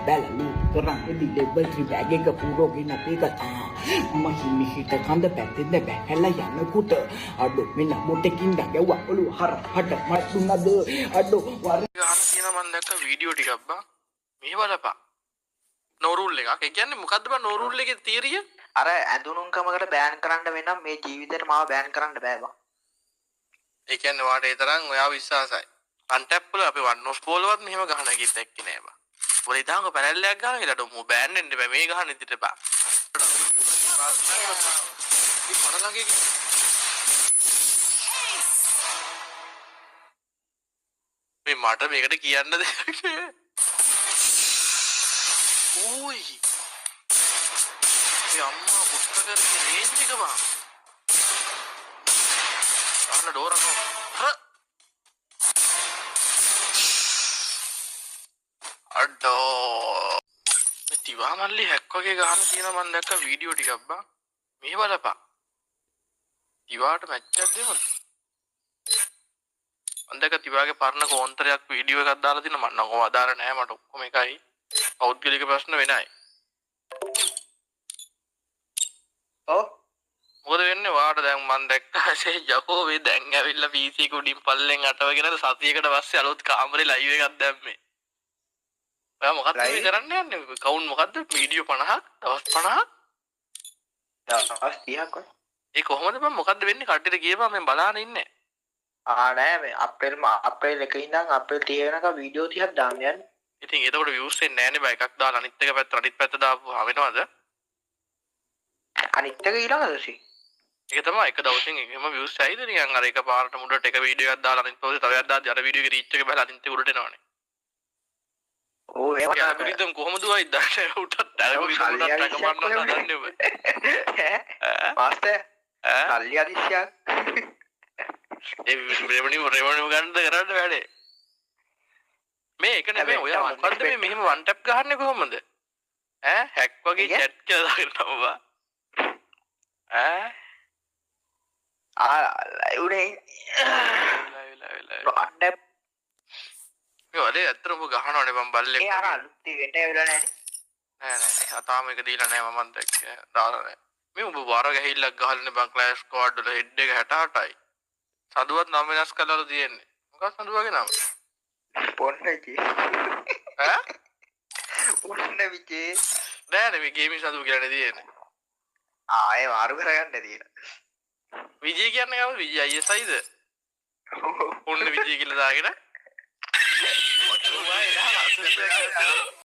බැලලු කරන්නේ level 3 bag එක පුරෝගෙන අපේ කතා මහිමිහිට කඳ පැත්තෙන්ද බැහැලා යනකොට අඩෝ මෙන්න මොටකින් ගැව්වා ඔලු හරහට මට දුන්නද අඩෝ වර ගහන තියෙන මම දැක්ක වීඩියෝ ටිකක් බා මේ බලපන් නෝරුල් එකක් ඒ කියන්නේ මොකද්ද බා නෝරුල් එකේ තියරිය අර ඇඳුනුම්කමකට බෑන් කරන්න වෙනම් මේ ජීවිතේට මාව බෑන් කරන්න බෑ බා ඒ කියන්නේ වාට ඒ තරම් ඔයා විශ්වාසයි අන්ටැප් වල අපි වන් ඔෆ් බෝලවත් මෙහෙම ගහන එකක් දැක්කේ නෑ බා ඔලේ දාංග පැනල්ලයක් ගහන කියලා ඩොමු බෑන් වෙන්න බෑ මේ ගහන ඉදිරියට බා මේ මට මේකට කියන්න දෙයක් ඕයි මේ අම්මා පුස්තකයේ රේන්ජ් එක බා අන්න ඩෝරනෝ අඩෝ මේ තිවා මල්ලි හැක් වගේ ගහන තියෙන මම දැක්ක වීඩියෝ ටිකක් බා මේ බලපන් තිවාට මැච් එකක් දෙමුද මම දැක්ක තිවාගේ පරණ කෝන්තරයක් වීඩියෝ එකක් දාලා තිනවා මම නම් ඔය අදාළ නැහැ මට ඔක්කොම එකයි පෞද්ගලික ප්‍රශ්න වෙනයි ඔව් මොකද වෙන්නේ වාට දැන් මම දැක්කා යකෝ මේ දැන් ඇවිල්ලා PC එක උඩින් පල්ලෙන් අටවගෙන සතියකට පස්සේ අලුත් කාමරේ ලයිව් එකක් දැම්මේ ඔයා මොකක්ද මේ කරන්න යන්නේ කවුන්ට් මොකද්ද වීඩියෝ 50ක් දවස් 50ක් දවස් 30ක් වගේ ඒ කොහොමද බං මොකද්ද වෙන්නේ කට්ටියට කියපන් මම බලන්න ඉන්නේ නෑ මේ අප්‍රේල් 1 ඉඳන් අප්‍රේල් 30 වෙනකම් වීඩියෝ 30ක් දාන්න යන්නේ ඉතින් එතකොට views එන්නේ නැහනේ බං එකක් දාලා අනිත් එක පැත්ත අනිත් පැත්ත දාපුවා වෙනවද අනිත් එක ඊළඟ දවසේ ඒක තමයි එක දවසින් එහෙම views ඇයිද නිකන් අර එක පාරට මුඩට එක වීඩියෝ එකක් දාලා අනිත් පස්සේ තව එකක් දාද්දි අර වීඩියෝ එකේ රීච් එක බහලා අනිත් එක උඩට එනවනේ ඕ ඒක ඇල්ගොරිතම් කොහොමද දුවයි දාන්නේ උටත් ඇල්ගොරිතම් උටත් රකමන්න දන්නේ ඔබ මාස්ටර් සල්ලි අදිස්සියක් ඒ රෙවනිව් ගන්නද කරන්න වැඩේ මේ එක නෙමෙයි ඔයා මොකද්ද මේ මෙහෙම වන් ටැප් ගහන්නේ කොහොමද ඈ හැක් වගේ chat කියලා දාගෙනවා උනේ මේ වලේ ඇත්තටම ගහනවනේ මම බල්ලෙක් ඒ අර අලුත් ඉවෙන්ට් එක වෙලා නැහනේ නෑ අතාම එක දීලා නෑ මම දැක්කේ දාලා නෑ මේ උඹ වර ගහිල්ලක් ගහලානේ බං ක්ලෑෂ් ස්ක්වෑඩ් වල හෙඩ් එක 68යි සදුවත් නම වෙනස් කරලා තියෙන්නේ මොකක්ද සදුවගේ නම පොන්නකි ඈ පොන්න විචේ නෑනේ මේ ගේමින් සදුව කියලානේ තියෙන්නේ ඒ මාරු කරගන්න තියෙන විජය කියන්නේ කවුද විජය අයියසයිද ඔන්න විජය කියලා දාගෙන